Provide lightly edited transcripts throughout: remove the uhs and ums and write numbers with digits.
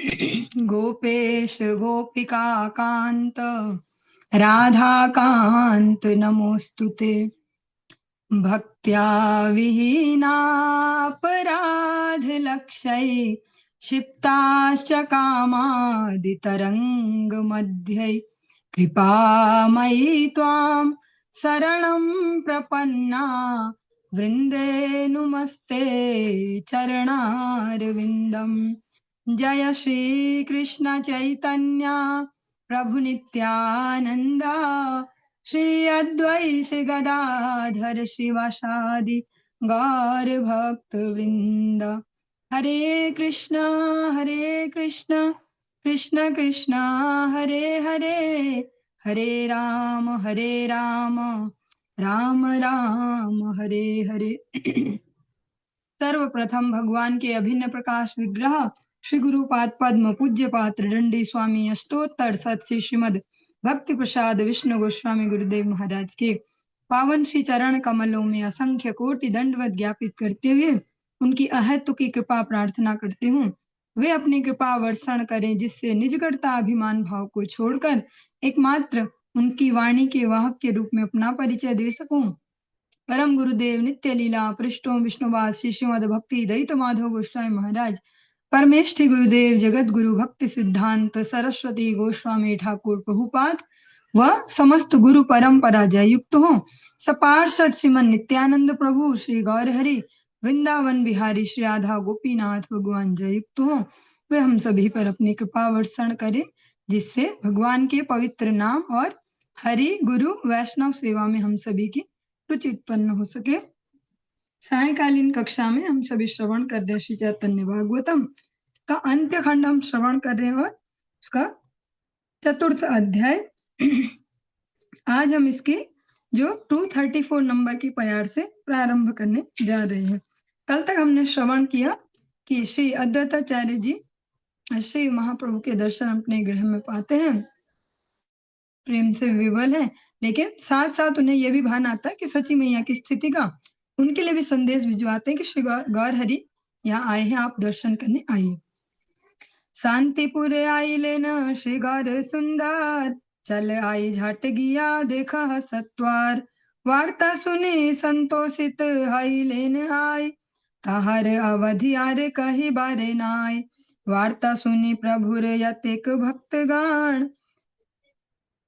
गोपेश गोपिका कांत राधा कांत नमोस्तुते। भक्त्या विहीनापराध लक्ष्यै क्षिप्ताश्च कामादितरङ्गमध्ये कृपामयी त्वां शरणं प्रपन्ना वृन्दे नुमस्ते चरणारविन्दम्। जय श्री कृष्ण चैतन्य प्रभु नित्यानंदा श्री अद्वैत गदाधर शिवासादि गौर भक्त वृंद। हरे कृष्ण कृष्ण कृष्ण हरे हरे, हरे राम राम राम हरे हरे। सर्वप्रथम भगवान के अभिन्न प्रकाश विग्रह श्री गुरुपाद पद्म पूज्य पात्र दंडी स्वामी अष्टोत्तर सत श्रीमद भक्ति प्रसाद विष्णु गोस्वामी गुरुदेव महाराज के पावन श्री चरण कमलों में असंख्य कोटि दंडवत ज्ञापित करते हुए उनकी अहेतु की कृपा प्रार्थना करती हूँ। वे अपनी कृपा वर्षण करें जिससे निजगढ़ता अभिमान भाव को छोड़कर एकमात्र उनकी वाणी के वाहक के रूप में अपना परिचय दे सकूं। परम गुरुदेव नित्य लीला पृष्ठों विष्णुवाद श्री श्रीमद भक्ति दयित माधव गोस्वामी महाराज, परमेष्ठि गुरुदेव जगत गुरु भक्ति सिद्धांत सरस्वती गोस्वामी ठाकुर प्रभुपाद व समस्त गुरु परंपरा जय युक्त हो। सपार्षद श्रीमन नित्यानंद प्रभु श्री गौर हरि वृंदावन बिहारी श्री राधा गोपीनाथ भगवान जय युक्त हो। वे हम सभी पर अपनी कृपा वर्षण करें जिससे भगवान के पवित्र नाम और हरि गुरु वैष्णव सेवा में हम सभी की रुचि उत्पन्न हो सके। सायकालीन कक्षा में हम सभी श्रवण कर रहे श्री चैतन्य भागवतम का अंत्य खंड हम श्रवण कर रहे हैं और उसका 4th अध्याय। आज हम इसके जो 234 नंबर की प्यार से प्रारंभ करने जा रहे हैं। कल तक हमने श्रवण किया कि श्री अद्वैताचार्य जी श्री महाप्रभु के दर्शन अपने गृह में पाते हैं, प्रेम से विवल है, लेकिन साथ साथ उन्हें यह भी भान आता है कि सची मैया की स्थिति का उनके लिए भी संदेश भिजवाते हैं कि श्री गौर हरि यहाँ आए हैं, आप दर्शन करने आइए। शांतिपुर आई लेना श्री गौर सुंदर, चल आई झट गिया देखा सत्वार, वार्ता सुनी संतोषित हई लेन आय, ताहर अवधि आर कही बारे नाय, वार्ता सुनी प्रभुर यतेक भक्तगण,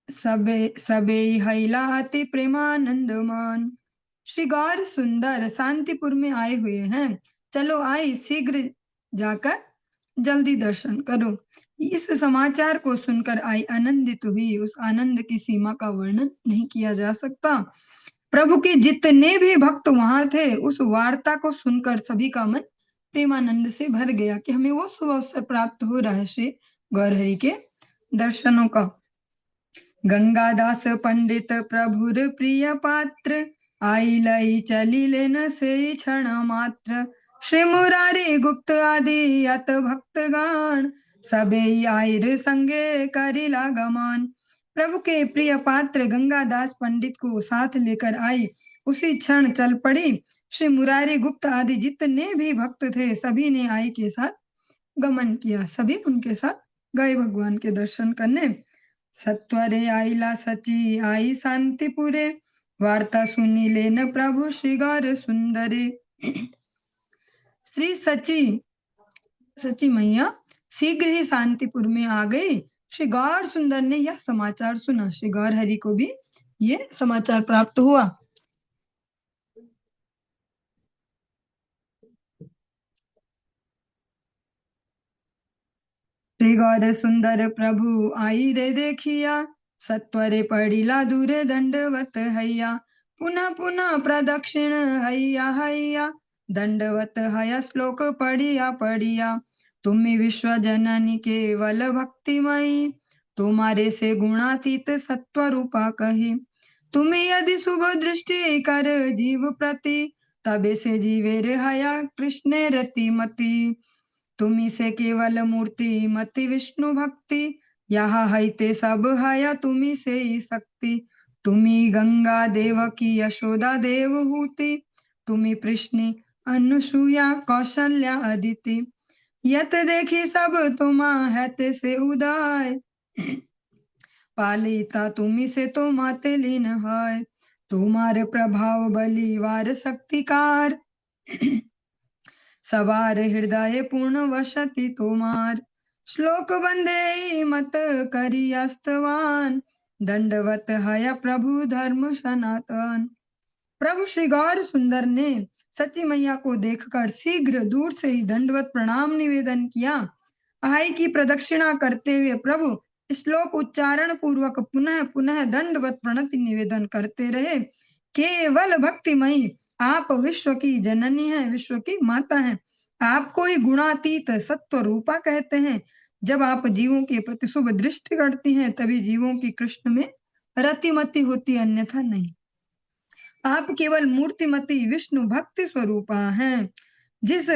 सबे सबे हैला अति प्रेमानंद मान। श्री गौर सुंदर शांतिपुर में आए हुए हैं, चलो आई शीघ्र जाकर जल्दी दर्शन करो। इस समाचार को सुनकर आई आनंदित हुई, उस आनंद की सीमा का वर्णन नहीं किया जा सकता। प्रभु के जितने भी भक्त वहां थे उस वार्ता को सुनकर सभी का मन प्रेमानंद से भर गया कि हमें वो शुभ अवसर प्राप्त हो रहा है श्री गौरहरि के दर्शनों का। गंगादास पंडित प्रभुर प्रिय पात्र, आई लई चली लेन से क्षण मात्र, श्री मुरारी गुप्त आदि अत भक्तगण, सबे आयर संगे करिला गमान। प्रभु के प्रिय पात्र गंगादास पंडित को साथ लेकर आई, उसी क्षण चल पड़ी। श्री मुरारी गुप्त आदि जितने भी भक्त थे सभी ने आई के साथ गमन किया, सभी उनके साथ गए भगवान के दर्शन करने। सत्वरे आईला सची आई शांतिपुरे, वार्ता सुनी लेन प्रभु श्री गौर सुंदरे। श्री सची मैया शीघ्र ही शांतिपुर में आ गई। श्री गौर सुंदर ने यह समाचार सुना, श्री गौर हरि को भी ये समाचार प्राप्त हुआ। श्री गौर सुंदर प्रभु आई रे देखिया, सत्वरे पड़िला दूरे दंडवत हैया, पुनः पुनः प्रदक्षिण हैया हैया, दंडवत हया श्लोक पढ़िया पढ़िया, तुम्हें विश्व जननी केवल भक्तिमयी, तुम्हारे से गुणातीत सत्व रूपा कही, तुम्हें यदि शुभ दृष्टि कर जीव प्रति, तबे से जीवे रे हया कृष्ण रति मती, तुम्ही से केवल मूर्ति मति विष्णु भक्ति, यहाँ हैते सब हया तुम्ही से ही शक्ति, तुम्ही गंगा देवकी यशोदा देवहूति, तुम्ही कृष्णि अनुसुया कौशल्या अदिति, यत देखी सब तुमा है से उदाय, पालिता तुम्ही से तो माते लीन है, तुम्हारे प्रभाव बलिवार शक्तिकार, सवार हृदय पूर्ण वसति तुम्हार, श्लोक बंदे मत करी अस्तवान, दंडवत है प्रभु धर्म सनातन। प्रभु श्री गौर सुंदर ने सची मैया को देखकर शीघ्र दूर से ही दंडवत प्रणाम निवेदन किया। अहाई की प्रदक्षिणा करते हुए प्रभु श्लोक उच्चारण पूर्वक पुनः पुनः दंडवत प्रणति निवेदन करते रहे। केवल भक्तिमयी आप विश्व की जननी है, विश्व की माता है। आपको ही गुणातीत सत्व रूपा कहते हैं। जब आप जीवों के प्रति शुभ दृष्टि करती हैं तभी जीवों की कृष्ण में रतिमति होती, अन्यथा नहीं। आप केवल मूर्तिमती विष्णु भक्ति स्वरूपा हैं, जिस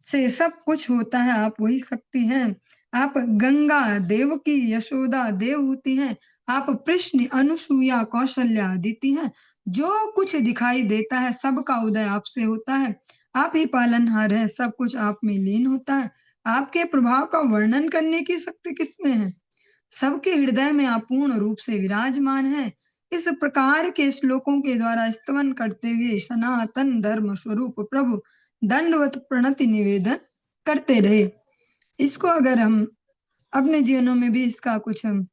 से सब कुछ होता है, आप वही शक्ति हैं। आप गंगा देवकी यशोदा देवहूति हैं। आप कृष्ण अनुसुईया कौशल्या अदिति हैं। जो कुछ दिखाई देता है सबका उदय आपसे होता है। आप ही पालनहार हैं, सब कुछ आप में लीन होता है। आपके प्रभाव का वर्णन करने की शक्ति किसमें है? सबके हृदय में आप पूर्ण रूप से विराजमान हैं। इस प्रकार के श्लोकों के द्वारा स्तवन करते हुए सनातन धर्म स्वरूप प्रभु दंडवत प्रणति निवेदन करते रहे। इसको अगर हम अपने जीवनों में भी इसका कुछ हम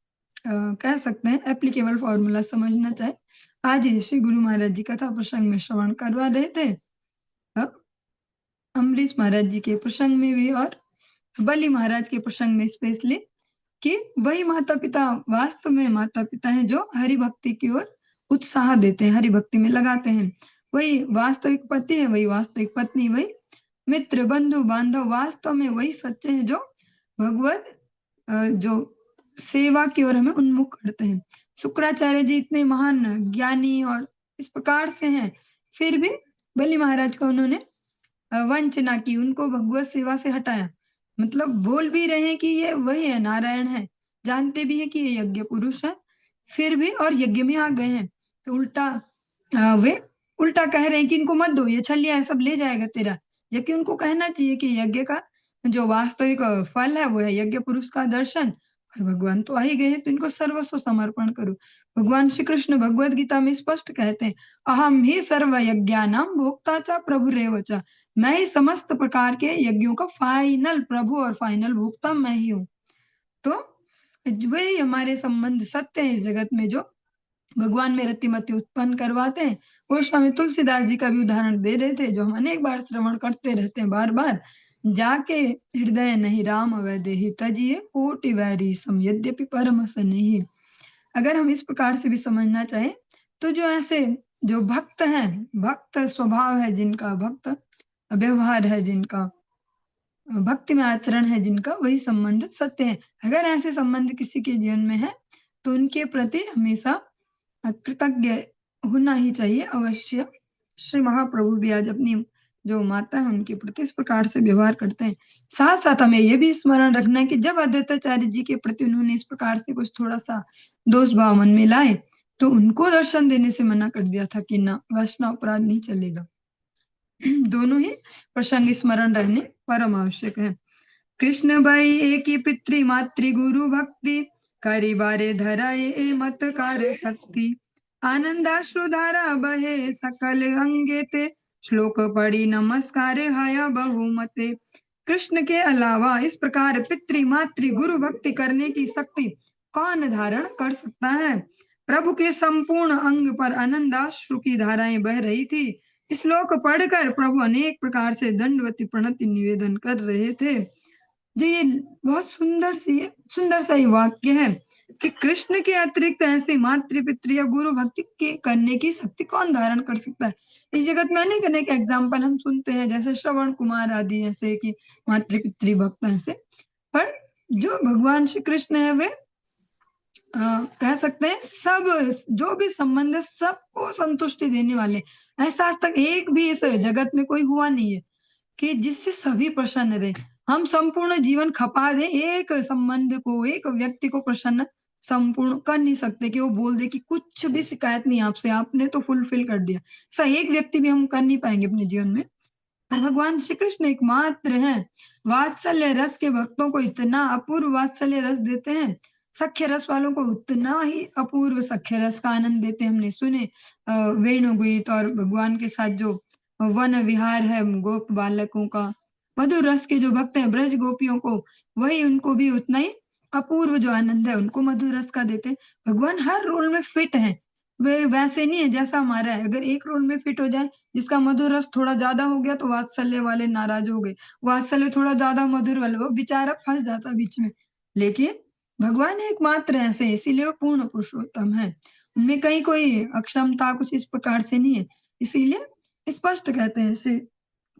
कह सकते हैं एप्लीकेबल फॉर्मूला समझना चाहे, आज ही श्री गुरु महाराज जी कथा प्रसंग में श्रवण करवा रहे थे, अम्बरीश महाराज जी के प्रसंग में भी और बलि महाराज के प्रसंग में स्पेशली, कि वही माता पिता वास्तव में माता पिता हैं जो हरि भक्ति की ओर उत्साह देते हैं, हरि भक्ति में लगाते हैं। वही वास्तविक पति है, वही वास्तविक पत्नी, वही मित्र बंधु बांधव वास्तव में वही सच्चे हैं जो भगवत जो सेवा की ओर हमें उन्मुख करते हैं। शुक्राचार्य जी इतने महान ज्ञानी और इस प्रकार से हैं, फिर भी बलि महाराज का उन्होंने वंचना की, उनको भगवत सेवा से हटाया। मतलब बोल भी रहे हैं कि ये वही है, नारायण है, जानते भी है कि ये यज्ञ पुरुष है, फिर भी और यज्ञ में आ गए हैं। तो उल्टा वे उल्टा कह रहे हैं कि इनको मत दो, ये छलिया है, सब ले जाएगा तेरा। जबकि उनको कहना चाहिए कि यज्ञ का जो वास्तविक फल है वो है यज्ञ पुरुष का दर्शन, और भगवान तो आ ही गए हैं तो इनको सर्वस्व समर्पण करो। भगवान श्री कृष्ण भगवद गीता में स्पष्ट कहते हैं, अहम ही सर्व यज्ञानाम भोक्ता च प्रभु रेवचा, मैं ही समस्त प्रकार के यज्ञों का फाइनल प्रभु और फाइनल भोक्ता मैं ही हूँ। तो वही हमारे संबंध सत्य है इस जगत में जो भगवान में रतिमति उत्पन्न करवाते हैं। गोस्वामी तुलसीदास जी का भी उदाहरण दे रहे थे, जो हम अनेक बार श्रवण करते रहते हैं बार बार। जाके हृदय नहीं राम वैदेही तजिए, कोटि वैरी सम यद्यपि परम स नहीं। अगर हम इस प्रकार से भी समझना चाहें तो जो ऐसे जो भक्त हैं, भक्त स्वभाव है जिनका, भक्त व्यवहार है जिनका, भक्ति में आचरण है जिनका, वही संबंध सत्य है। अगर ऐसे संबंध किसी के जीवन में है तो उनके प्रति हमेशा कृतज्ञ होना ही चाहिए अवश्य। श्री महाप्रभु भी आज अपनी जो माता है उनके प्रति इस प्रकार से व्यवहार करते हैं। साथ साथ हमें यह भी स्मरण रखना है कि जब अद्वैताचार्य जी के प्रति उन्होंने इस प्रकार से कुछ थोड़ा सा दोष भाव मन में लाए तो उनको दर्शन देने से मना कर दिया था कि ना, वैष्णव अपराध नहीं चलेगा। दोनों ही प्रसंग स्मरण रहने परम आवश्यक है। कृष्ण भई एक पितृ मातृ गुरु भक्ति, करी बारे धराए मत कार्य शक्ति, आनंदाश्रुधारा बहे सकल अंगे ते, श्लोक पढ़ी नमस्कार हया बहुमते। कृष्ण के अलावा इस प्रकार पितृ मातृ गुरु भक्ति करने की शक्ति कौन धारण कर सकता है? प्रभु के संपूर्ण अंग पर आनंदाश्रु की धाराएं बह रही थी। श्लोक पढ़कर प्रभु अनेक प्रकार से दंडवती प्रणति निवेदन कर रहे थे। जो ये बहुत सुंदर सा ये वाक्य है कि कृष्ण के अतिरिक्त ऐसे मातृ पितृ या गुरु भक्ति के करने की शक्ति कौन धारण कर सकता है? इस जगत में अनेक अनेक एग्जाम्पल हम सुनते हैं, जैसे श्रवण कुमार आदि ऐसे कि मातृ पितृ भक्त ऐसे, पर जो भगवान श्री कृष्ण है वे कह सकते हैं सब जो भी संबंध है सबको संतुष्टि देने वाले। ऐसा आज तक एक भी इस जगत में कोई हुआ नहीं है कि जिससे सभी प्रसन्न रहे। हम संपूर्ण जीवन खपा दें एक संबंध को, एक व्यक्ति को प्रसन्न संपूर्ण कर नहीं सकते कि वो बोल दे कि कुछ भी शिकायत नहीं आपसे, आपने तो फुलफिल कर दिया। ऐसा एक व्यक्ति भी हम कर नहीं पाएंगे अपने जीवन में। और भगवान श्री कृष्ण एकमात्र हैं वात्सल्य रस के भक्तों को इतना अपूर्व वात्सल्य रस देते हैं, सख्य रस वालों को उतना ही अपूर्व सख्य रस का आनंद देते हैं। हमने सुने वेणुगीत और भगवान के साथ जो वन विहार है गोप बालकों का, मधुर रस के जो भक्त हैं ब्रज गोपियों को, वही उनको भी उतना ही अपूर्व जो आनंद है उनको मधुर रस का देते हैं। भगवान हर रोल में फिट है, वे वैसे नहीं है जैसा हमारा है। अगर एक रोल में फिट हो जाए, जिसका मधुर रस थोड़ा ज्यादा हो गया तो वात्सल्य वाले नाराज हो गए, वात्सल्य थोड़ा ज्यादा मधुर वाले, वो बेचारा फंस जाता बीच में। लेकिन भगवान एकमात्र ऐसे हैं, इसीलिए वो पूर्ण पुरुषोत्तम है, उनमें कहीं कोई अक्षमता कुछ इस प्रकार से नहीं है। इसीलिए स्पष्ट कहते हैं श्री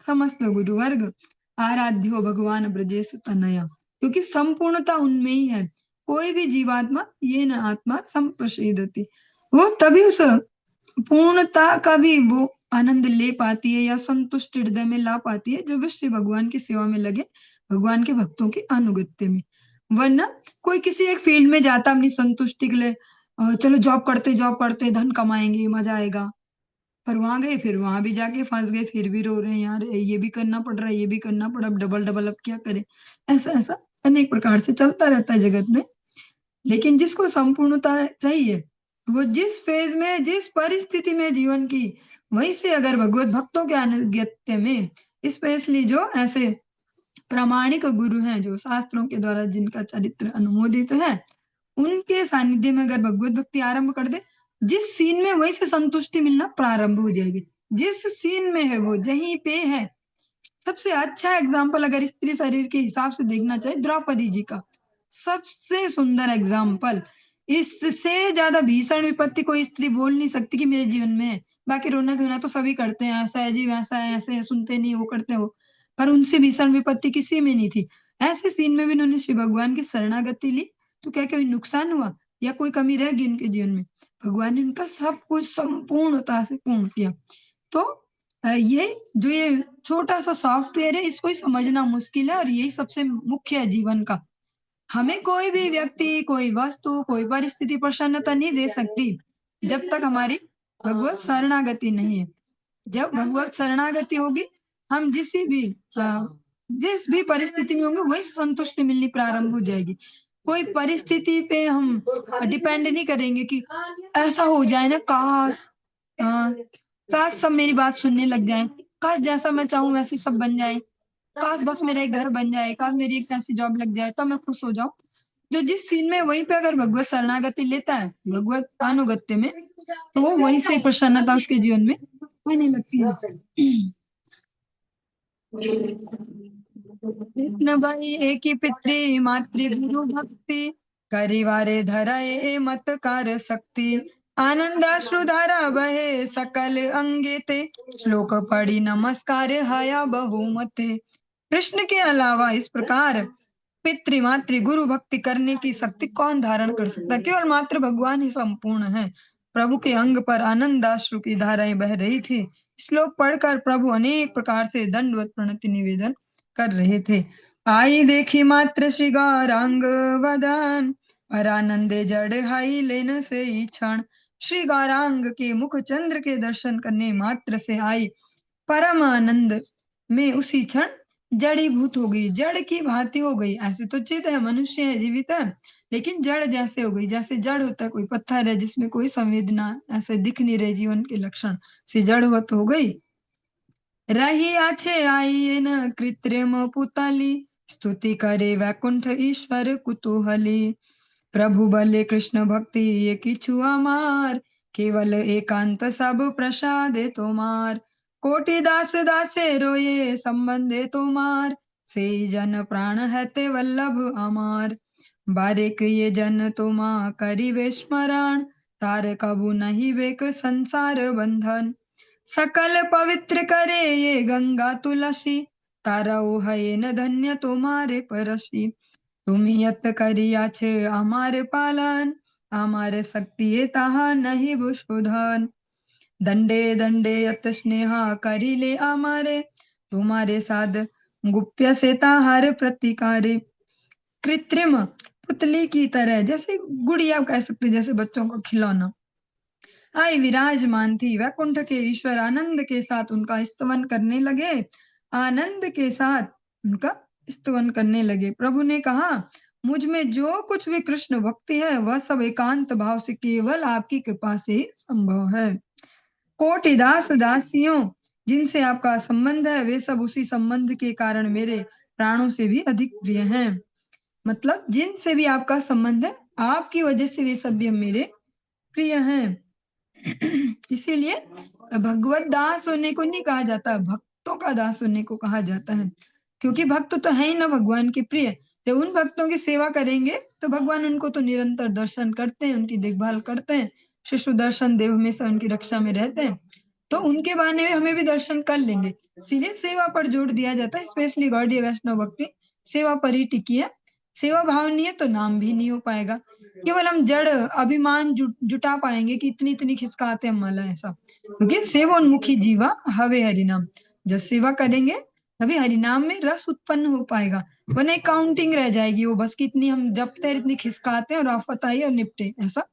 समस्त गुरुवर्ग आराध्यो भगवान ब्रजेश तनया, क्योंकि संपूर्णता उनमें ही है। कोई भी जीवात्मा ये न आत्मा संप्रसिद्धति, वो तभी उस पूर्णता का भी वो आनंद ले पाती है या संतुष्ट हृदय में ला पाती है जब श्री भगवान की सेवा में लगे, भगवान के भक्तों की अनुगत्य में। वरना कोई किसी एक फील्ड में जाता अपनी संतुष्टि के लिए, चलो जॉब करते धन कमाएंगे मजा आएगा, पर वहां गए फिर वहां भी जाके फंस गए, फिर भी रो रहे हैं यार ये भी करना पड़ रहा है, ये भी करना पड़ा, अब डबल डबल अब क्या करें। ऐसा ऐसा अनेक प्रकार से चलता रहता है जगत में। लेकिन जिसको संपूर्णता चाहिए, वो जिस फेज में जिस परिस्थिति में जीवन की, वहीं से अगर भगवत भक्तों के अनुगत्य में, स्पेशली जो ऐसे प्रामाणिक गुरु हैं जो शास्त्रों के द्वारा जिनका चरित्र अनुमोदित है, उनके सानिध्य में अगर भगवत भक्ति आरंभ कर दे, जिस सीन में वहीं से संतुष्टि मिलना प्रारंभ हो जाएगी। जिस सीन में है वो जहीं पे है। सबसे अच्छा एग्जाम्पल अगर स्त्री शरीर के हिसाब से देखना चाहे, द्रौपदी जी का सबसे सुंदर एग्जाम्पल। इससे ज्यादा भीषण विपत्ति कोई स्त्री बोल नहीं सकती कि मेरे जीवन में है। बाकी रोना धोना तो सभी करते हैं, ऐसा है जी वैसा है, ऐसे है, सुनते नहीं वो करते हो, पर उनसे भीषण विपत्ति किसी में नहीं थी। ऐसे सीन में भी उन्होंने श्री भगवान की शरणागति ली, तो क्या कोई नुकसान हुआ या कोई कमी रह गई उनके जीवन में? भगवान ने उनका सब कुछ संपूर्णता से पूर्ण किया। तो ये जो ये छोटा सा सॉफ्टवेयर है, इसको ही समझना मुश्किल है, और यही सबसे मुख्य है जीवन का। हमें कोई भी व्यक्ति, कोई वस्तु, कोई परिस्थिति प्रसन्नता नहीं दे सकती जब तक हमारी भगवत शरणागति नहीं है। जब भगवत शरणागति होगी, हम जिस भी परिस्थिति में होंगे वही संतुष्टि मिलनी प्रारंभ हो जाएगी। कोई परिस्थिति पे हम डिपेंड नहीं करेंगे कि ऐसा हो जाए ना, काश सब मेरी बात सुनने लग जाए, काश जैसा मैं चाहूं वैसे सब बन जाए, काश बस मेरा एक घर बन जाए, काश मेरी एक ऐसी जॉब लग जाए तो मैं खुश हो जाऊं। जो जिस सीन में वहीं पे अगर भगवत शरणागति लेता है, भगवत अनुगत्य में, तो वो वहीं से प्रसन्नता उसके जीवन में आने लगती है। कृष्ण भाई एक ही पितृ मातृ गुरु भक्ति, करिवारे धराए मत कार शक्ति, आनंदाश्रुधारा बहे सकल अंगे ते, श्लोक पढ़ी नमस्कार हया बहुमते। कृष्ण के अलावा इस प्रकार पितृ मातृ गुरु भक्ति करने की शक्ति कौन धारण कर सकता है? केवल मात्र भगवान ही संपूर्ण है। प्रभु के अंग पर आनंदाश्रु की धाराएं बह रही थी। श्लोक पढ़कर प्रभु अनेक प्रकार से दंडवत प्रणति निवेदन कर रहे थे। आई देखी मात्र श्री गौरांग वदन, पर आनंदे जड़ हाई लेन से ही क्षण। श्री गौरांग के मुख चंद्र के दर्शन करने मात्र से आई परम आनंद में उसी क्षण जड़ीभूत हो गई, जड़ की भांति हो गई। ऐसे तो चित है, मनुष्य है, जीवित है, लेकिन जड़ जैसे हो गई, जैसे जड़ होता है कोई पत्थर है जिसमें कोई संवेदना ऐसे दिख नहीं रहे जीवन के लक्षण, से जड़वत हो गई। रही आछे आई न कृत्रिम पुतली, स्तुति करे वैकुंठ ईश्वर कुतूहली। प्रभु बले कृष्ण भक्ति ये किछु अमार, केवल एकांत सब प्रसादे तोमार। कोटि दास दासे रोये संबंधे तोमार, से जन प्राण हैते वल्लभ अमार। बारिक ये जन तुमा करिवे स्मरण, तार कबू नहीं बेक संसार बंधन। सकल पवित्र करे ये गंगा तुलसी, तारा ओ है न धन्य तुम्हारे परसी। তুমি यत करियाছে আমার पालन, আমার शक्ति ताहा नहीं बुशुधन। दंडे दंडे यत स्नेहा करिले आमारे, तुम्हारे साध गुप्य से ताहार प्रतिकारे। कृत्रिम पुतली की तरह, जैसे गुड़िया कह सकते, जैसे बच्चों का खिलौना, आई विराजमान थी। वैकुंठ के ईश्वर आनंद के साथ उनका स्तवन करने लगे। आनंद के साथ उनका स्तुवन करने लगे। प्रभु ने कहा, मुझ में जो कुछ भी कृष्ण भक्ति है वह सब एकांत भाव से केवल आपकी कृपा से ही संभव है। कोटि दास दासियों जिनसे आपका संबंध है वे सब उसी संबंध के कारण मेरे प्राणों से भी अधिक प्रिय हैं। मतलब जिनसे भी आपका संबंध है आपकी वजह से वे सब भी मेरे प्रिय हैं। इसीलिए भगवत दास होने को नहीं कहा जाता, भक्तों का दास होने को कहा जाता है, क्योंकि भक्त तो है ही ना भगवान के प्रिय। जब उन भक्तों की सेवा करेंगे तो भगवान उनको तो निरंतर दर्शन करते हैं, उनकी देखभाल करते हैं, शिशु दर्शन देव हमेशा उनकी रक्षा में रहते हैं, तो उनके बहाने में हमें भी दर्शन कर लेंगे। इसीलिए सेवा पर जोर दिया जाता है, स्पेशली गौड़ीय वैष्णव भक्ति सेवा पर ही टिकी है। सेवा भाव नहीं है तो नाम भी नहीं हो पाएगा। केवल हम जड़ अभिमान जुटा पाएंगे कि इतनी इतनी खिसकाते हम माला ऐसा, क्योंकि सेवोन्मुखी जीवा हवे हरिनाम। जब सेवा करेंगे तभी हरिनाम में रस उत्पन्न हो पाएगा, वरना काउंटिंग रह जाएगी वो, बस कि इतनी हम जपते हैं, इतनी खिसकाते हैं और आफत आई और निपटे ऐसा।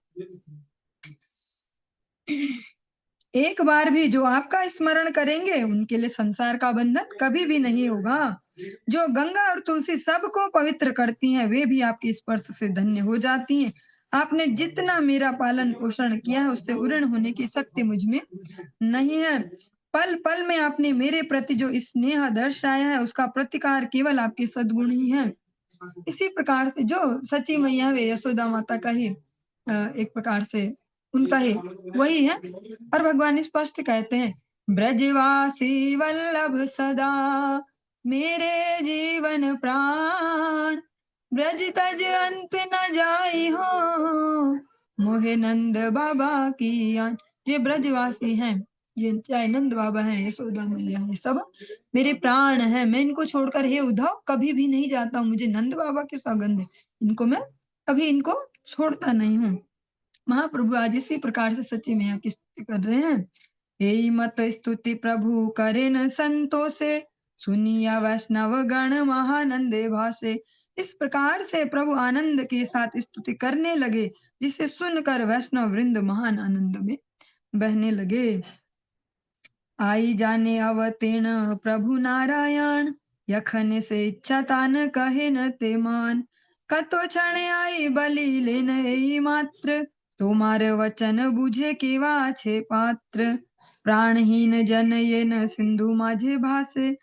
एक बार भी जो आपका स्मरण करेंगे उनके लिए संसार का बंधन कभी भी नहीं होगा। जो गंगा और तुलसी सबको पवित्र करती हैं वे भी आपके स्पर्श से धन्य हो जाती हैं। आपने जितना मेरा पालन पोषण किया है उससे ऋण होने की शक्ति मुझ में नहीं है। पल पल में आपने मेरे प्रति जो स्नेह दर्शाया है उसका प्रतिकार केवल आपके सद्गुण ही है। इसी प्रकार से जो सच्ची मैया वे यशोदा माता का ही एक प्रकार से उनका ही वही है। और भगवान स्पष्ट कहते हैं, ब्रजवासी वल्लभ सदा मेरे जीवन प्राण, ब्रज तज अंत न जाई हो मोहे नंद बाबा की आन। ये ब्रजवासी हैं, ये चाहे नंद बाबा हैं, यशोदा मैया है, सब मेरे प्राण हैं। मैं इनको छोड़कर हे उद्धव कभी भी नहीं जाता हूँ, मुझे नंद बाबा की सौगंध है, इनको मैं कभी इनको छोड़ता नहीं हूँ। महाप्रभु आज इसी प्रकार से सच्ची मैया की स्तुति कर रहे हैं। यही मत स्तुति प्रभु करे न संतों से, सुनिया वैष्णव गण महानंदे भासे। इस प्रकार से प्रभु आनंद के साथ स्तुति करने लगे, जिसे सुनकर वैष्णव वृंद महान आनंद में बहने लगे। आई जाने अवतीर्ण प्रभु नारायण, यखन से इच्छा तान कहे न ते मान। कतो क्षण आई बलि लेन एई मात्र, तुम्हारे वचन बुझे केवा छे पात्र। प्राणहीन जन ये न सिंधु माझे भासे,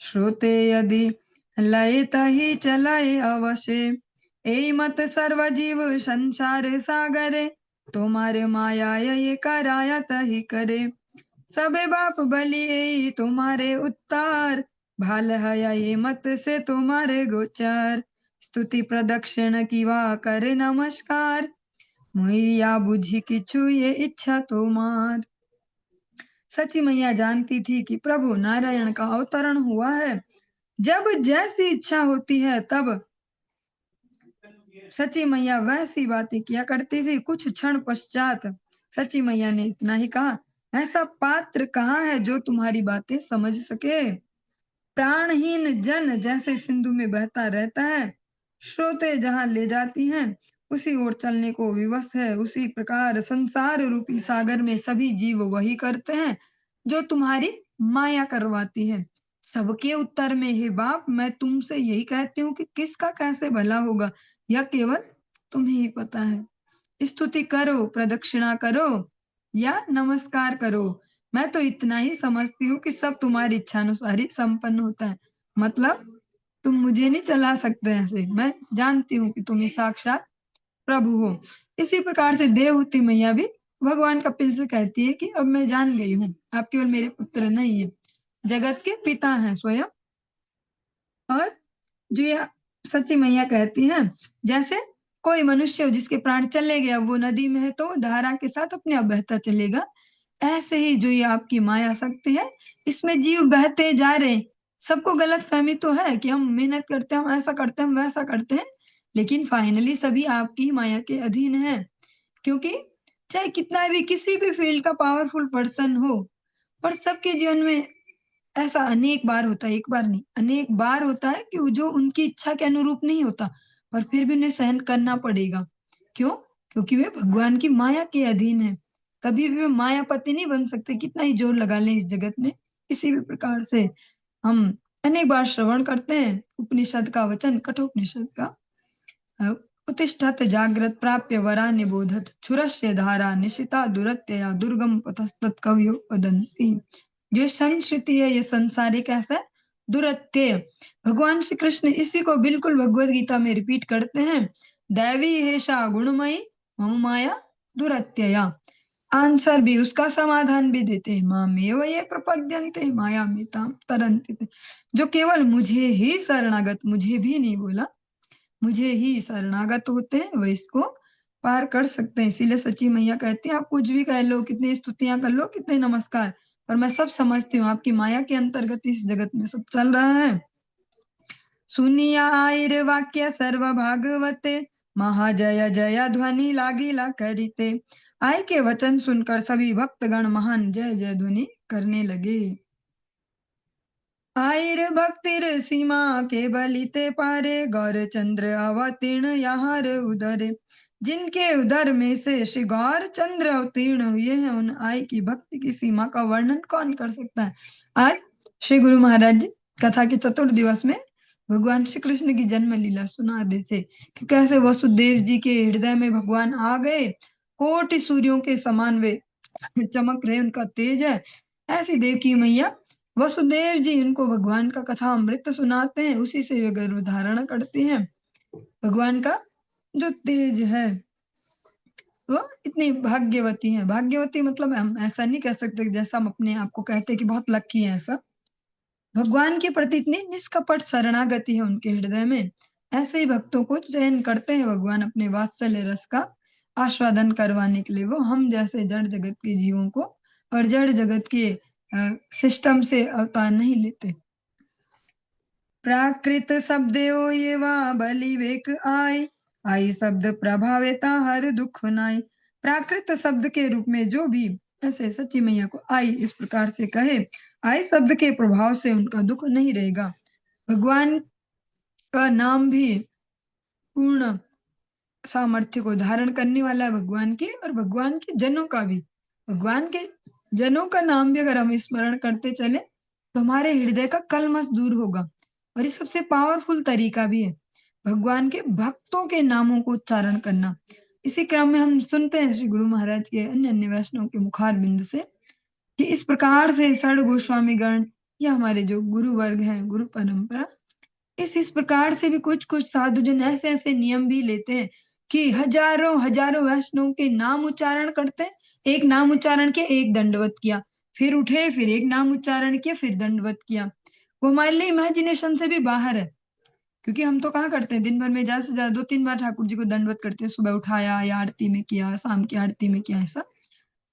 श्रोते यदि लय तही चलाए अवश्य। एई मत सर्व जीव संसार सागरे, तुम्हारे माया ये कराया तही करे। सबे बाप बलि एई तुम्हारे उत्तार, भाल हया ये मत से तुम्हारे गोचर। स्तुति प्रदक्षिण कीवा करे नमस्कार, मैया बुझी किछु ये इच्छा तुम्हार। सची मैया जानती थी कि प्रभु नारायण का अवतरण हुआ है। जब जैसी इच्छा होती है तब सची मैया वैसी बातें किया करती थी। कुछ क्षण पश्चात सची मैया ने इतना ही कहा, ऐसा पात्र कहाँ है जो तुम्हारी बातें समझ सके। प्राणहीन जन जैसे सिंधु में बहता रहता है, श्रोते जहाँ ले जाती हैं उसी ओर चलने को विवश है, उसी प्रकार संसार रूपी सागर में सभी जीव वही करते हैं जो तुम्हारी माया करवाती है। सबके उत्तर में हे बाप मैं तुमसे यही कहती हूँ कि किसका कैसे भला होगा यह केवल तुम्हें ही पता है। स्तुति करो, प्रदक्षिणा करो या नमस्कार करो, मैं तो इतना ही समझती हूँ कि सब तुम्हारी इच्छा अनुसार ही संपन्न होता है। मतलब तुम मुझे नहीं चला सकते ऐसे, मैं जानती हूँ कि तुम ही साक्षात प्रभु हो। इसी प्रकार से देवहूति मैया भी भगवान कपिल से कहती है कि अब मैं जान गई हूँ आप केवल मेरे पुत्र नहीं है, जगत के पिता हैं स्वयं। और जो ये सच्ची मैया कहती हैं, जैसे कोई मनुष्य जिसके प्राण चले गया वो नदी में है तो धारा के साथ अपने आप बहता चलेगा, ऐसे ही जो ये आपकी माया शक्ति है इसमें जीव बहते जा रहे हैं। सबको गलत फहमी तो है कि हम मेहनत करते हैं, हम ऐसा करते हैं, हम वैसा करते हैं, लेकिन फाइनली सभी आपकी ही माया के अधीन है। क्योंकि चाहे कितना भी किसी भी फील्ड का पावरफुल पर्सन हो, पर सबके जीवन में ऐसा अनेक बार होता है, एक बार नहीं अनेक बार होता है कि जो उनकी इच्छा के अनुरूप नहीं होता, पर फिर भी उन्हें सहन करना पड़ेगा। क्यों? क्योंकि वे भगवान की माया के अधीन है। कभी भी वे मायापति नहीं बन सकते, कितना ही जोर लगा लें इस जगत में। किसी भी प्रकार से हम अनेक बार श्रवण करते हैं उपनिषद का वचन, कठोपनिषद का। अ, उत्तिष्ठत् जाग्रत प्राप्य वरा निबोधत क्षुरस्य धारा निशिता दुरत्यया दुर्गम पथस्तत् कवयो वदन्ति। जो संस्कृति है, ये संसारिक ऐसा है, दुरत्यय। भगवान श्री कृष्ण इसी को बिल्कुल भगवत गीता में रिपीट करते हैं, दैवी हेषा गुणमयी मम माया दुरत्यया। आंसर भी, उसका समाधान भी देते हैं, मामेव ये प्रपद्यन्ते मायामेतां तरन्ति ते। जो केवल मुझे ही शरणागत, मुझे भी नहीं बोला, मुझे ही शरणागत होते हैं, वह इसको पार कर सकते हैं। इसीलिए सच्ची मैया कहती है, आप कुछ भी कह लो, कितनी स्तुतियां कर लो, कितने नमस्कार, पर मैं सब समझती हूँ, आपकी माया के अंतर्गत इस जगत में सब चल रहा है। सुनिया आइर वाक्य सर्व भागवते महाजय जय ध्वनि लागिला करिते। आय के वचन सुनकर सभी भक्तगण महान जय जय ध्वनि करने लगे। आइर भक्तिर सीमा के बलिते पारे गौर चंद्र अवतीर्ण यहाँ उदरे। जिनके उदर में से श्री गौर चंद्र अवतीर्ण हुए हैं, उन आय की भक्ति की सीमा का वर्णन कौन कर सकता है। आज श्री गुरु महाराज जी कथा के चतुर्थ दिवस में भगवान श्री कृष्ण की जन्म लीला सुना रहे थे कि कैसे वसुदेव जी के हृदय में भगवान आ गए, कोटि सूर्यों के समान वे चमक रहे, उनका तेज है। ऐसी देवकी मैया वसुदेव जी उनको भगवान का कथा अमृत सुनाते हैं, उसी से वे गर्भ धारण करते हैं। भगवान का जो तेज है वो इतनी भाग्यवती है। भाग्यवती मतलब हम ऐसा नहीं कह सकते कि जैसा हम अपने आप को कहते हैं कि बहुत लकी है, ऐसा। भगवान के प्रति इतनी निष्कपट शरणागति है उनके हृदय में, ऐसे ही भक्तों को चयन करते हैं भगवान अपने वात्सल्य रस का आस्वादन करवाने के लिए। वो हम जैसे जड़ जगत के जीवों को और जड़ जगत के सिस्टम से अवतार नहीं लेते। प्राकृत शब्देओ ये वा बलि वेक आय, आई शब्द प्रभाविता हर दुख नाय। प्राकृत शब्द के रूप में जो भी ऐसे सच्ची मैया को आई इस प्रकार से कहे, आई शब्द के प्रभाव से उनका दुख नहीं रहेगा। भगवान का नाम भी पूर्ण सामर्थ्य को धारण करने वाला है भगवान की, और भगवान के जनों का भी। भगवान के जनों का नाम भी अगर हम स्मरण करते चले तो हमारे हृदय का कलमश दूर होगा। और ये सबसे पावरफुल तरीका भी है भगवान के भक्तों के नामों को उच्चारण करना। इसी क्रम में हम सुनते हैं श्री गुरु महाराज के अन्य अन्य वैष्णव के मुखार बिंद से कि इस प्रकार से षड गोस्वामी गण या हमारे जो गुरु वर्ग हैं, गुरु परंपरा, इस प्रकार से भी कुछ कुछ साधु जन ऐसे ऐसे नियम भी लेते हैं कि हजारों हजारों वैष्णव के नाम उच्चारण करते हैं। एक नाम उच्चारण किया, एक दंडवत किया, फिर उठे, फिर एक नाम उच्चारण किया, फिर दंडवत किया। वो हमारे लिए इमेजिनेशन से भी बाहर है, क्योंकि हम तो कहाँ करते हैं, दिन भर में ज्यादा से ज्यादा 2-3 बार ठाकुर जी को दंडवत करते हैं, सुबह उठाया या आरती में किया, शाम की आरती में किया, ऐसा।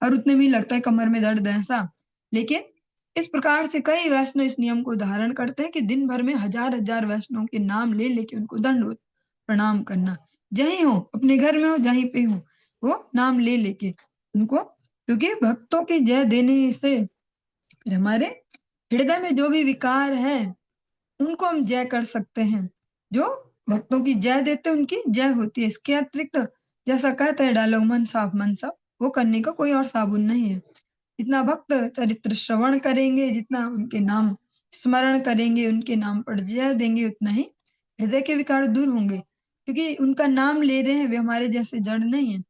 और उतने में ही लगता है कमर में दर्द है, ऐसा। लेकिन इस प्रकार से कई वैष्णव इस नियम को धारण करते हैं कि दिन भर में हजार हजार वैष्णव के नाम ले लेके उनको दंडवत प्रणाम करना, जहीं हो, अपने घर में हो, जहीं पे हो, वो नाम ले लेके उनको, क्योंकि भक्तों की जय देने से हमारे हृदय में जो भी विकार है उनको हम जय कर सकते हैं। जो भक्तों की जय देते हैं उनकी जय होती है। इसके अतिरिक्त जैसा कहते हैं डायलॉग, मन साफ, वो करने का कोई और साबुन नहीं है। जितना भक्त चरित्र श्रवण करेंगे, जितना उनके नाम स्मरण करेंगे, उनके नाम पर जय देंगे, उतना ही हृदय के विकार दूर होंगे, क्योंकि उनका नाम ले रहे हैं, वे हमारे जैसे जड़ नहीं है।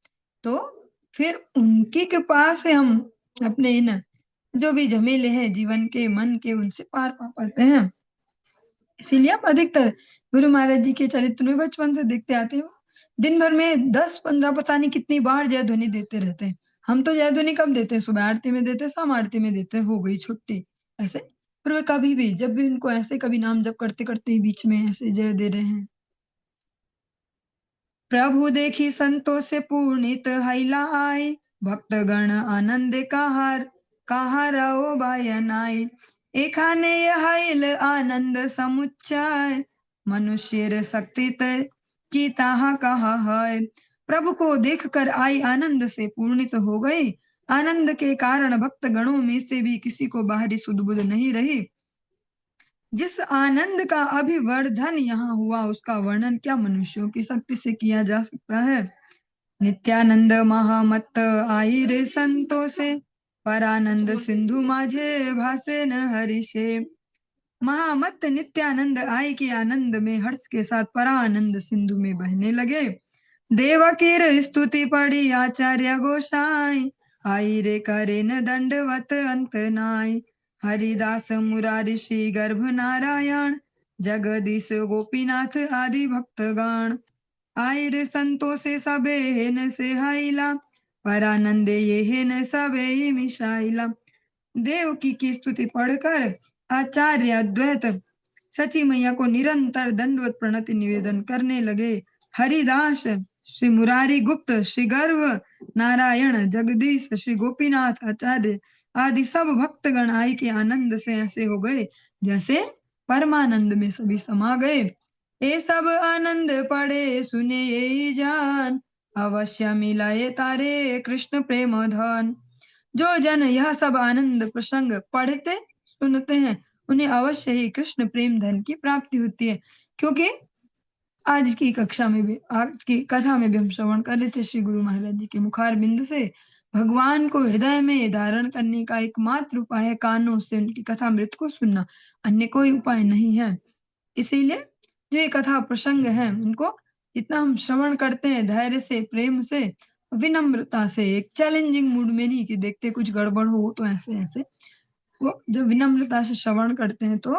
तो फिर उनकी कृपा से हम अपने इन जो भी झमेले हैं जीवन के, मन के, उनसे पार पा पाते हैं। इसीलिए हम अधिकतर गुरु महाराज जी के चरित्र में बचपन से देखते आते हैं, दिन भर में 10-15 पता नहीं कितनी बार जय ध्वनि देते रहते हैं। हम तो जय ध्वनि कब देते हैं, सुबह आरती में देते हैं, शाम आरती में देते हैं, हो गई छुट्टी, ऐसे। पर वे कभी भी, जब भी उनको ऐसे कभी नाम जप करते करते ही बीच में ऐसे जय दे रहे हैं। प्रभु देखी संतों से पूर्णित हैला आए, भक्तगण आनंद कहा रहो बायन आए। एखाने हैल आनंद समुच्चय, मनुष्य शक्ति की ताहा कहा है। प्रभु को देखकर आई आनंद से पूर्णित हो गई। आनंद के कारण भक्त गणों में से भी किसी को बाहरी सुध-बुध नहीं रही। जिस आनंद का अभिवर्धन यहाँ हुआ, उसका वर्णन क्या मनुष्यों की शक्ति से किया जा सकता है। नित्यानंद महामत आई रे संतों से, परानंद सिंधु माझे भासे न हरिषे। महामत्त नित्यानंद आय के आनंद में हर्ष के साथ परानंद सिंधु में बहने लगे। देवकीर स्तुति पढ़ी आचार्य गोसाई, आई रे करे न दंडवत अंत नाय। हरिदास मुरारी श्री गर्भ नारायण, जगदीश गोपीनाथ आदि भक्तगण। आय रे संतो से सबे हेन से हाइला, परानंदे ये हेन सबे मिशाइला। देवकी की स्तुति पढ़कर आचार्य अद्वैत सची मैया को निरंतर दंडवत प्रणति निवेदन करने लगे। हरिदास, श्री मुरारी गुप्त, श्री गर्भ नारायण, जगदीश, श्री गोपीनाथ आचार्य आदि सब भक्तगण आई के आनंद से ऐसे हो गए जैसे परमानंद में सभी समा गए। ये सब आनंद पड़े सुने ये जान, अवश्य मिलाए तारे कृष्ण प्रेम धन। जो जन यह सब आनंद प्रसंग पढ़ते सुनते हैं, उन्हें अवश्य ही कृष्ण प्रेम धन की प्राप्ति होती है। क्योंकि आज की कक्षा में भी, आज की कथा में भी हम श्रवण कर रहे थे श्री गुरु महाराज जी के मुखार बिंद से भगवान को हृदय में धारण करने का एकमात्र उपाय है कानों से उनकी कथामृत को सुनना, अन्य कोई उपाय नहीं है। इसीलिए जो ये कथा प्रसंग है उनको जितना हम श्रवण करते हैं धैर्य से, प्रेम से, विनम्रता से, एक चैलेंजिंग मूड में नहीं कि देखते कुछ गड़बड़ हो तो ऐसे ऐसे, वो जब विनम्रता से श्रवण करते हैं तो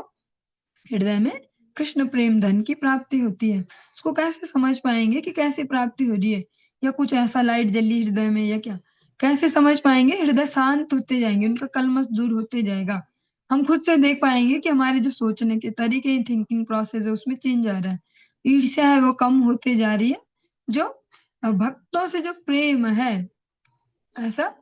हृदय में कृष्ण प्रेम धन की प्राप्ति होती है। उसको कैसे समझ पाएंगे कि कैसे प्राप्ति हो रही है, या कुछ ऐसा लाइट जली हृदय में या क्या, कैसे समझ पाएंगे? हृदय शांत होते जाएंगे, उनका कलमश दूर होते जाएगा। हम खुद से देख पाएंगे कि हमारे जो सोचने के तरीके, थिंकिंग प्रोसेस है उसमें चेंज आ रहा है, ईर्ष्या है वो कम होते जा रही है। जो भक्तों से जो प्रेम है ऐसा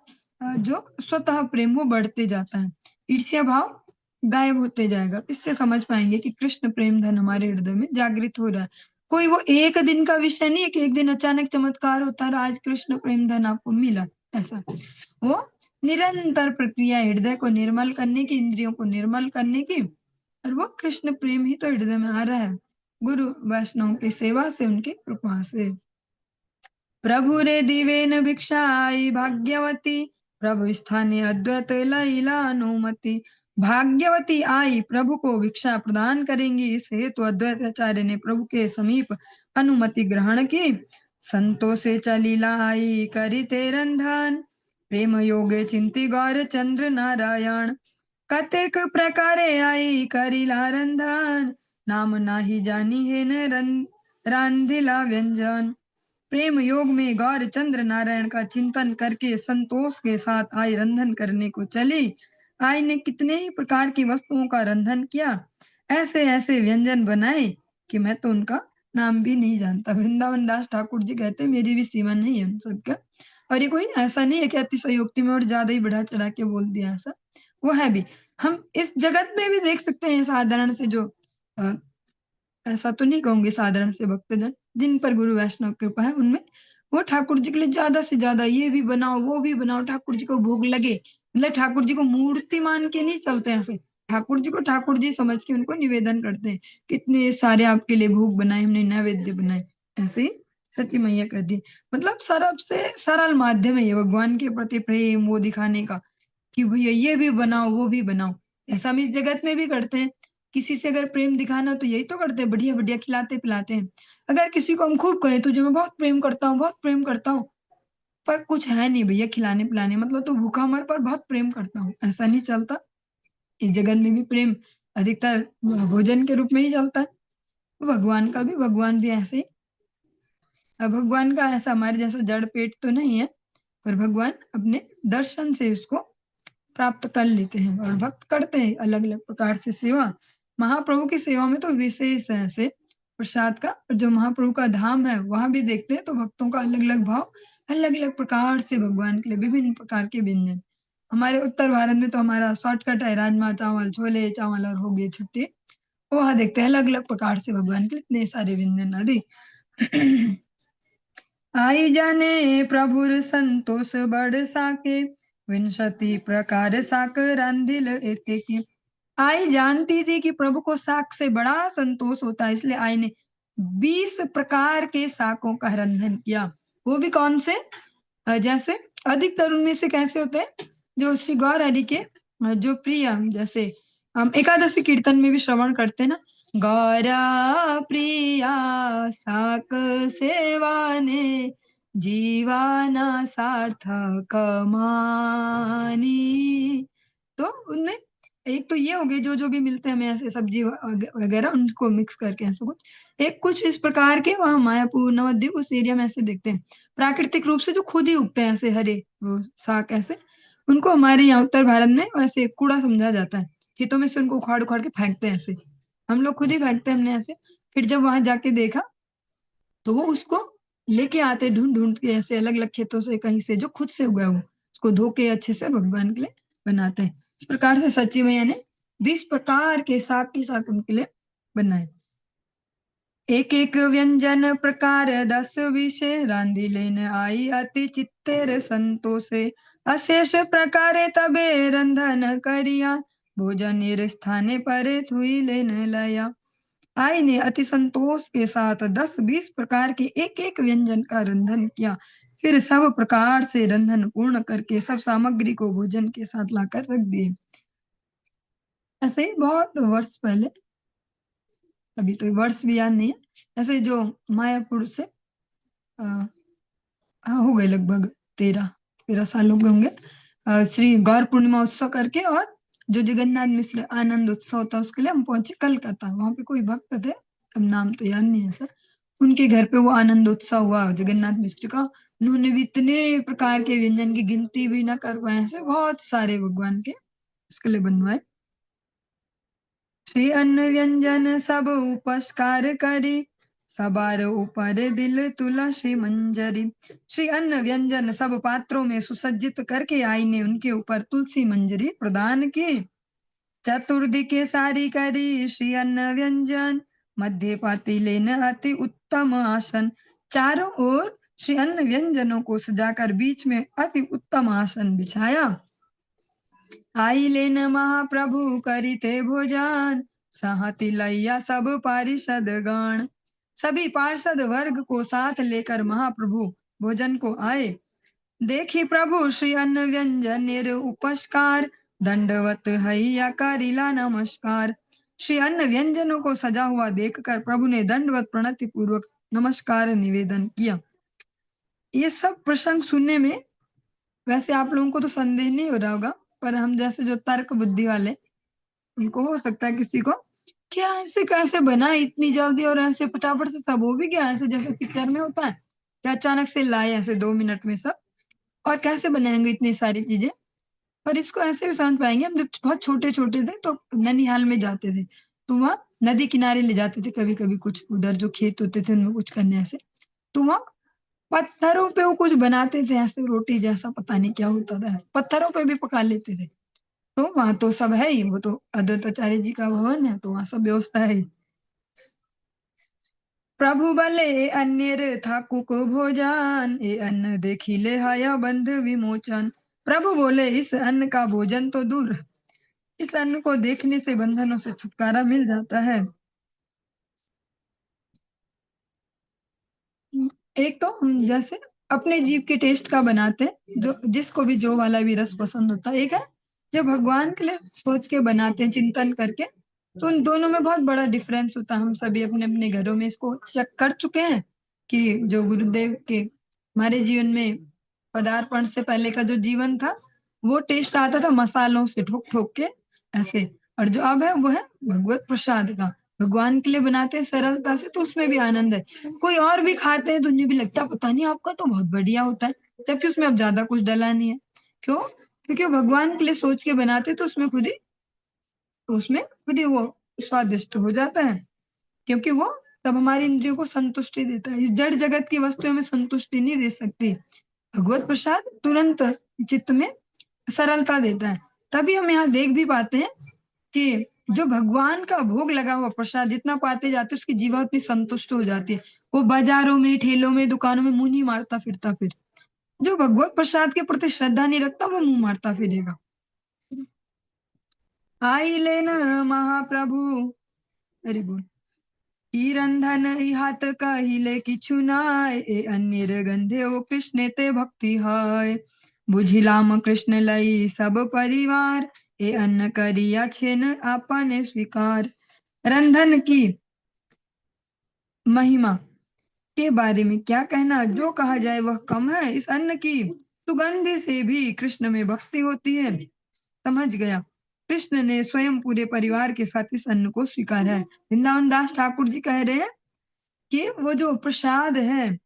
जो स्वतः प्रेम वो बढ़ते जाता है, ईर्ष्या भाव गायब होते जाएगा। इससे समझ पाएंगे कि कृष्ण प्रेम धन हमारे हृदय में जागृत हो रहा है। कोई वो एक दिन का विषय नहीं है कि एक दिन अचानक चमत्कार होता है आज कृष्ण प्रेम धन आपको मिला, ऐसा। वो निरंतर प्रक्रिया, हृदय को निर्मल करने की, इंद्रियों को निर्मल करने की, और वो कृष्ण प्रेम ही तो हृदय में आ रहा है गुरु वैष्णव की सेवा से, उनकी कृपा से। प्रभु रे दिवेन भिक्षाई भाग्यवती, प्रभु स्थाने अद्वैत लैला अनुमति। भाग्यवती आई प्रभु को भिक्षा प्रदान करेंगी, इस हेतु अद्वैत आचार्य ने प्रभु के समीप अनुमति ग्रहण की। संतो से चली लाई करिते रंधन, प्रेम योगे चिंती गौर चंद्र नारायण। कतेक प्रकारे आई करिला रंधन, नाम नाही जानी है न रांधिला व्यंजन। प्रेम योग में गौर चंद्र नारायण का चिंतन करके संतोष के साथ आई रंधन करने को चली। आई ने कितने ही प्रकार की वस्तुओं का रंधन किया, ऐसे ऐसे व्यंजन बनाए कि मैं तो उनका नाम भी नहीं जानता। वृंदावन दास ठाकुर जी कहते मेरी भी सीमा नहीं है उन सबका। और ये कोई ऐसा नहीं है कि अतिशयोक्ति में और ज्यादा ही बढ़ा चढ़ा के बोल दिया, ऐसा वो है भी। हम इस जगत में भी देख सकते हैं साधारण से जो ऐसा तो नहीं कहूंगे साधारण से भक्तजन जिन पर गुरु वैष्णव कृपा है, उनमें वो ठाकुर जी के लिए ज्यादा से ज्यादा ये भी बनाओ वो भी बनाओ, ठाकुर जी को भोग लगे, मतलब ठाकुर जी को मूर्ति मान के नहीं चलते ऐसे, ठाकुर जी को ठाकुर जी समझ के उनको निवेदन करते हैं। कितने सारे आपके लिए भोग बनाए हमने, नैवेद्य बनाए, ऐसे ही सची मैया कर दी। मतलब सरल से सरल माध्यम है ये भगवान के प्रति प्रेम वो दिखाने का कि भैया ये भी बनाओ वो भी बनाओ। ऐसा हम इस जगत में भी करते हैं, किसी से अगर प्रेम दिखाना हो तो यही तो करते हैं, बढ़िया बढ़िया खिलाते पिलाते हैं। अगर किसी को हम खूब कहें तुझे मैं बहुत प्रेम करता हूँ बहुत प्रेम करता हूँ, पर कुछ है नहीं भैया खिलाने पिलाने, मतलब तो भूखा मर पर बहुत प्रेम करता हूँ, ऐसा नहीं चलता। इस जगत में भी प्रेम अधिकतर भोजन के रूप में ही चलता है। भगवान का भी, भगवान भी ऐसे ही। अब भगवान का ऐसा हमारे जैसा जड़ पेट तो नहीं है, पर भगवान अपने दर्शन से उसको प्राप्त कर लेते हैं और भक्त करते हैं अलग अलग प्रकार से सेवा। महाप्रभु की सेवा में तो विशेष है ऐसे प्रसाद का, और जो महाप्रभु का धाम है वहां भी देखते हैं तो भक्तों का अलग अलग भाव, अलग अलग प्रकार से भगवान के लिए विभिन्न प्रकार के व्यंजन। हमारे उत्तर भारत में तो हमारा शॉर्टकट है राजमा चावल, छोले चावल और हो गए छुट्टी। वहां देखते हैं अलग अलग प्रकार से भगवान के इतने सारे व्यंजन आदि। आई जाने प्रभुर संतोष बड़ साके, विंशति प्रकार साक रांधिल एके। आई जानती थी कि प्रभु को शाक से बड़ा संतोष होता है, इसलिए आई ने 20 प्रकार के शाकों का रंधन किया। वो भी कौन से? जैसे अधिकतर उनमें से कैसे होते हैं जो श्री गौर हरि के जो प्रिय, जैसे हम एकादशी कीर्तन में भी श्रवण करते हैं ना, गौरा प्रिया साक सेवाने जीवाना सार्थक मानी। तो उनमें एक तो ये हो गए जो जो भी मिलते हैं हमें ऐसे सब्जी वगैरह उनको मिक्स करके ऐसे कुछ एक कुछ इस प्रकार के वहां मायापुर नवद्वीप उस एरिया में ऐसे देखते हैं प्राकृतिक रूप से जो खुद ही उगते हैं ऐसे हरे वो साग ऐसे, उनको हमारे यहाँ उत्तर भारत में वैसे कूड़ा समझा जाता है, खेतों में से उनको उखाड़ उखाड़ के फेंकते हैं ऐसे, हम लोग खुद ही फेंकते हैं हमने ऐसे। फिर जब वहां जाके देखा तो वो उसको लेके आते ढूंढ ढूंढ के ऐसे अलग अलग खेतों से कहीं से जो खुद से उगा हो उसको धो के अच्छे से भगवान के लिए बनाते हैं। इस प्रकार से सच्ची मैया ने 20 प्रकार के साग के साग उनके लिए बनाए। एक एक व्यंजन प्रकार 10 विषय रांधी लेन आई अति चित्तेर संतोषे अशेष प्रकारे तबे रंधन करिया भोजन स्थाने पर थुई लेन लया। आई ने अति संतोष के साथ 10-20 प्रकार के एक एक व्यंजन का रंधन किया, फिर सब प्रकार से रंधन पूर्ण करके सब सामग्री को भोजन के साथ लाकर रख दिए। ऐसे ही बहुत वर्ष पहले, अभी तो वर्ष भी याद नहीं है, ऐसे जो मायापुर से हो गए लगभग 13 साल हो गए होंगे, श्री गौर पूर्णिमा उत्सव करके और जो जगन्नाथ मिश्र आनंद उत्सव होता है उसके लिए हम पहुंचे कलकत्ता। वहां पे कोई भक्त थे, अब नाम तो याद नहीं है सर, उनके घर पे वो आनंद उत्सव हुआ जगन्नाथ मिश्र का। उन्होंने भी इतने प्रकार के व्यंजन की गिनती भी ना कर पाए, ऐसे बहुत सारे भगवान के उसके लिए बनवाए। श्री अन्न व्यंजन सब उपस्कार करी सबार ऊपर दिल तुलसी मंजरी। श्री अन्न व्यंजन सब पात्रों में सुसज्जित करके आई ने उनके ऊपर तुलसी मंजरी प्रदान की। चतुर्दि के सारी करी श्री अन्न व्यंजन मध्य पाती न अति उत्तम आसन। चारों ओर श्री अन्न व्यंजनों को सजाकर बीच में अति उत्तम आसन बिछाया। आई लेन महाप्रभु करिते भोजन सहति लैया सब पारिषद गण। सभी पार्षद वर्ग को साथ लेकर महाप्रभु भोजन को आए। देखी प्रभु श्री अन्न व्यंजन निर उपस्कार दंडवत हैया करिला नमस्कार। श्री अन्न व्यंजनों को सजा हुआ देखकर प्रभु ने दंडवत प्रणति पूर्वक नमस्कार निवेदन किया। ये सब प्रसंग सुनने में वैसे आप लोगों को तो संदेह नहीं हो रहा होगा, पर हम जैसे जो तर्क बुद्धि वाले उनको हो सकता है किसी को क्या ऐसे कैसे बना इतनी जल्दी और ऐसे फटाफट से सब हो भी गया ऐसे जैसे पिक्चर में होता है, क्या अचानक से लाए ऐसे 2 मिनट में सब, और कैसे बनाएंगे इतनी सारी चीजें। पर इसको ऐसे भी समझ पाएंगे, हम जब बहुत छोटे छोटे थे तो ननिहाल में जाते थे तो वहां नदी किनारे ले जाते थे कभी कभी, कुछ उधर जो खेत होते थे उनमें कुछ करने ऐसे, तो वहां पत्थरों पे वो कुछ बनाते थे ऐसे रोटी जैसा, पता नहीं क्या होता था, पत्थरों पे भी पका लेते थे। तो वहां तो सब है ही, वो तो अद्वैताचार्य जी का भवन है तो वहां सब व्यवस्था है ही। प्रभु बले अन्य था कुक भोजन ए अन्न देखिले हाया बंध विमोचन। प्रभु बोले इस अन्न का भोजन तो दूर, इस अन्न को देखने से बंधनों से छुटकारा मिल जाता है। एक तो हम जैसे अपने जीव के टेस्ट का बनाते हैं, जो जिसको भी जो वाला भी रस पसंद होता है। एक है जो भगवान के लिए सोच के बनाते हैं चिंतन करके, तो उन दोनों में बहुत बड़ा डिफरेंस होता है। हम सभी अपने अपने घरों में इसको चेक कर चुके हैं कि जो गुरुदेव के हमारे जीवन में पदार्पण से पहले का जो जीवन था वो टेस्ट आता था मसालों से ठोक ठोक के ऐसे, और जो अब है वो है भगवत प्रसाद का, भगवान के लिए बनाते हैं सरलता से तो उसमें भी आनंद है। कोई और भी खाते हैं तो उन्हें भी लगता है पता नहीं आपका तो बहुत बढ़िया होता है, जबकि उसमें अब ज्यादा कुछ डला नहीं है। क्यों? क्योंकि वो भगवान के लिए सोच के बनाते तो उसमें खुद ही वो स्वादिष्ट हो जाता है, क्योंकि वो तब हमारी इंद्रियों को संतुष्टि देता है। इस जड़ जगत की वस्तुएं हमें संतुष्टि नहीं दे सकती, भगवत प्रसाद तुरंत चित्त में सरलता देता है। तभी हम यहाँ देख भी पाते हैं कि जो भगवान का भोग लगा हुआ प्रसाद जितना पाते जाते उसकी जीवा उतनी संतुष्ट हो जाती है। वो बाजारों में ठेलों में दुकानों में मुंह नहीं मारता फिरता, फिर जो भगवत प्रसाद के प्रति श्रद्धा नहीं रखता वो मुंह मारता फिरेगा। आई लेन महाप्रभु, अरे बोल रंधन हाथ कहिले किछु नाय ए अन्य गंधे ओ कृष्ण ते भक्ति है। बुझिलाम कृष्ण लई सब परिवार ए अन्न करिया छेन आपने स्वीकार। रंधन की महिमा के बारे में क्या कहना, जो कहा जाए वह कम है। इस अन्न की सुगंध से भी कृष्ण में भक्ति होती है। समझ गया। कृष्ण ने स्वयं पूरे परिवार के साथ इस अन्न को स्वीकारा है। वृंदावन दास ठाकुर जी कह रहे हैं कि वो जो प्रसाद है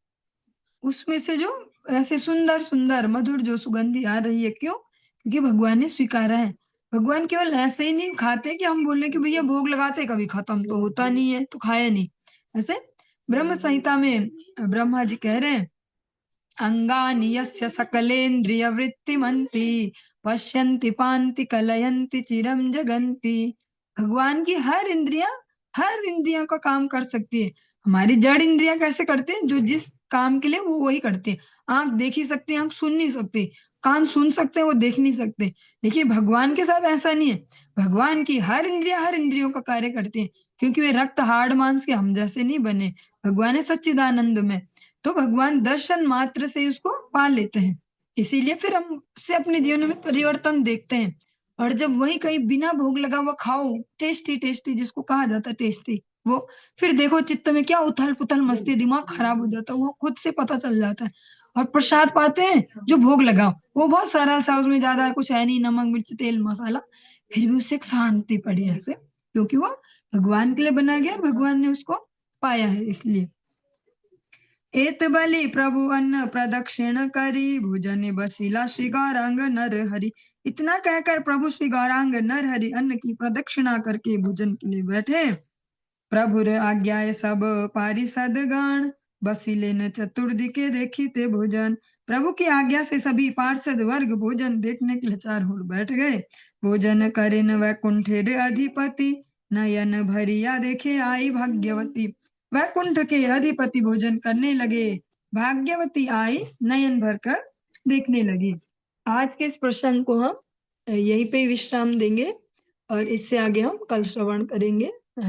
उसमें से जो ऐसे सुंदर सुंदर मधुर जो सुगंधी आ रही है, क्यों? क्योंकि भगवान ने स्वीकारा है। भगवान केवल ऐसे ही नहीं खाते कि हम बोले कि भैया भोग लगाते, कभी खत्म तो होता नहीं है तो खाया नहीं। ऐसे ब्रह्म संहिता में ब्रह्मा जी कह रहे हैं, अंगानि यस्य सकलेन्द्रिय वृत्तिमन्ति पश्यन्ति पान्ति कलयन्ति चिरम जगन्ति। भगवान की हर इंद्रियां का काम कर सकती है। हमारी जड़ इंद्रियां कैसे करते हैं? जो जिस काम के लिए वो वही करते हैं। आंख देख ही सकती है, आंख सुन नहीं सकती। कान सुन सकते हैं, वो देख नहीं सकते। लेकिन भगवान के साथ ऐसा नहीं है। भगवान की हर इंद्रियों का कार्य करती है, क्योंकि वे रक्त हाड़ मांस के हम जैसे नहीं बने। भगवान है सच्चिदानंद में, तो भगवान दर्शन मात्र से ही उसको पा लेते हैं। इसीलिए फिर हम उससे अपने जीवन में परिवर्तन देखते हैं। और जब वही कहीं बिना भोग लगा हुआ खाओ, टेस्टी टेस्टी जिसको कहा जाता है टेस्टी, वो फिर देखो चित्त में क्या उथल पुथल मस्ती, दिमाग खराब हो जाता है, वो खुद से पता चल जाता है। और प्रसाद पाते हैं जो भोग लगाओ, वो बहुत सरल सा, उसमें ज्यादा कुछ है नहीं, नमक मिर्च तेल मसाला, फिर भी उससे एक शांति पड़ी ऐसे, क्योंकि वो भगवान के लिए बना गया, भगवान ने उसको पाया है इसलिए। एत बलि प्रभु अन्न प्रदक्षिण करी भोजन बसिला श्री गौरांग नर हरि। इतना कहकर प्रभु श्री गौरांग नर हरि अन्न की प्रदक्षिणा करके भोजन के लिए बैठे। प्रभुर आज्ञाए सब पारिषद गण बसिले न चतुर्दिके देखिते भोजन। प्रभु की आज्ञा से सभी पार्षद वर्ग भोजन देखने के लिए चार ओर बैठ गए। भोजन करे न वैकुंठे अधिपति नयन भरिया देखे आई भाग्यवती। वैकुंठ के अधिपति भोजन करने लगे, भाग्यवती आई नयन भरकर देखने लगी। आज के इस प्रसंग को हम यहीं पे विश्राम देंगे और इससे आगे हम कल श्रवण करेंगे।